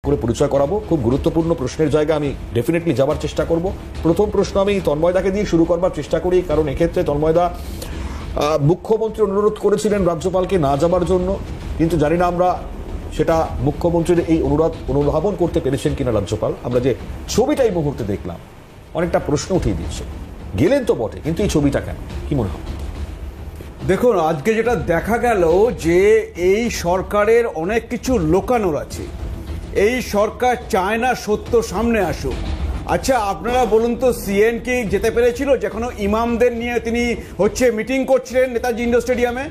করে পরিচয় করাবো। খুব গুরুত্বপূর্ণ প্রশ্নের জায়গা, আমি ডেফিনেটলি যাবার চেষ্টা করব। প্রথম প্রশ্ন আমি তন্ময়দাকে দিয়ে শুরু করবার চেষ্টা করি, কারণ এক্ষেত্রে তন্ময়দা মুখ্যমন্ত্রী অনুরোধ করেছিলেন রাজ্যপালকে না যাবার জন্য, কিন্তু জানি না আমরা সেটা মুখ্যমন্ত্রীর এই অনুধাবন করতে পেরেছেন কিনা রাজ্যপাল। আমরা যে ছবিটা এই মুহূর্তে দেখলাম অনেকটা প্রশ্ন উঠিয়ে দিচ্ছে, গেলেন তো বটে, কিন্তু এই ছবিটা কেন, কি মনে হয়? দেখুন, আজকে যেটা দেখা গেল যে এই সরকারের অনেক কিছু লুকানোর আছে। এই সরকার চায় না সত্য সামনে আসুক। আচ্ছা, আপনারা বলুন তো, সিএন কি যেতে পেরেছিল যখন ইমামদের নিয়ে তিনি মিটিং করছিলেন নেতাজি ইন্ডোর স্টেডিয়ামে?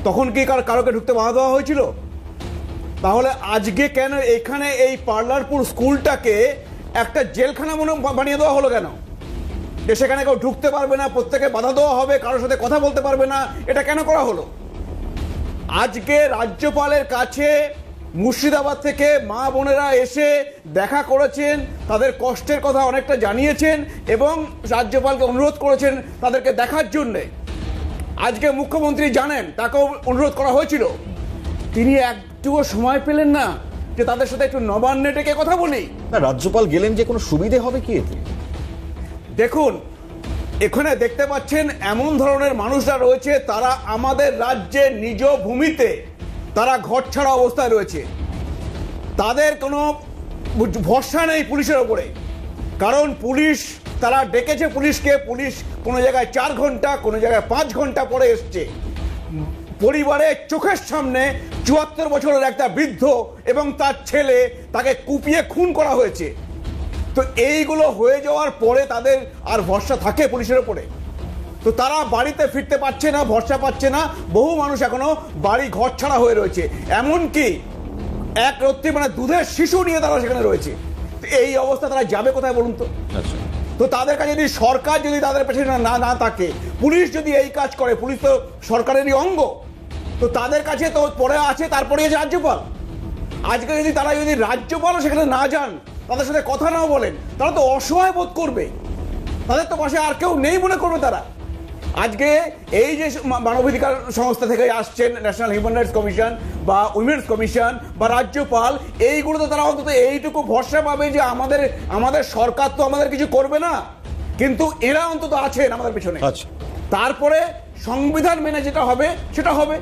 তখন কি কারোকে ঢুকতে বাধা দেওয়া হয়েছিল? তাহলে আজকে কেন এখানে এই পার্লারপুর স্কুলটাকে একটা জেলখানা বানিয়ে দেওয়া হলো কেন? যে সেখানে কেউ ঢুকতে পারবে না, প্রত্যেকে বাধা দেওয়া হবে, কারোর সাথে কথা বলতে পারবে না, এটা কেন করা হলো? আজকে রাজ্যপালের কাছে মুর্শিদাবাদ থেকে মা বোনেরা এসে দেখা করেছেন, তাদের কষ্টের কথা অনেকটা জানিয়েছেন এবং রাজ্যপালকে অনুরোধ করেছেন তাদেরকে দেখার জন্যে। আজকে মুখ্যমন্ত্রী জানেন, তাকেও অনুরোধ করা হয়েছিল, তিনি একটুও সময় পেলেন না যে তাদের সাথে একটু নবান্নে ডেকে কথা বলি। না, রাজ্যপাল গেলেন যে কোনো সুবিধে হবে কি এতে? দেখুন, এখানে দেখতে পাচ্ছেন এমন ধরনের মানুষরা রয়েছে, তারা আমাদের রাজ্যের নিজ ভূমিতে তারা ঘরছাড়া অবস্থায় রয়েছে। তাদের কোনো ভরসা নেই পুলিশের ওপরে, কারণ পুলিশ, তারা ডেকেছে পুলিশকে, পুলিশ কোনো জায়গায় 4 ঘন্টা, কোনো জায়গায় 5 ঘন্টা পরে এসছে। পরিবারের চোখের সামনে 74 বছরের একটা বৃদ্ধ এবং তার ছেলে, তাকে কুপিয়ে খুন করা হয়েছে। তো এইগুলো হয়ে যাওয়ার পরে তাদের আর ভরসা থাকে পুলিশের ওপরে? তো তারা বাড়িতে ফিরতে পারছে না, ভরসা পাচ্ছে না। বহু মানুষ এখনো বাড়ি ঘর ছাড়া হয়ে রয়েছে, এমনকি এক রত্তি দুধের শিশু নিয়ে তারা সেখানে রয়েছে। এই অবস্থা তারা যাবে কোথায় বলুন তো? তো তাদের কাছে যদি সরকার যদি তাদের পেছনে না থাকে, পুলিশ যদি এই কাজ করে, পুলিশ তো সরকারেরই অঙ্গ, তো তাদের কাছে তো পরে আছে, তারপরে আছে রাজ্যপাল। আজকে যদি তারা যদি রাজ্যপালও সেখানে না যান, তাদের সাথে কথা নাও বলেন, তারা তো অসহায় বোধ করবে, তাদের তো পাশে আর কেউ নেই মনে করবে তারা। আজকে এই যে মানবাধিকার সংস্থা থেকে আসছেন, ন্যাশনাল হিউম্যান রাইটস কমিশন বা উইমেন্স কমিশন বা রাজ্যপাল, এইগুলো তো তারা অন্তত এইটুকু ভরসা পাবে যে আমাদের সরকার তো আমাদের কিছু করবে না, কিন্তু এরা অন্তত আছেন আমাদের পেছনে। তারপরে সংবিধান মেনে যেটা হবে সেটা হবে।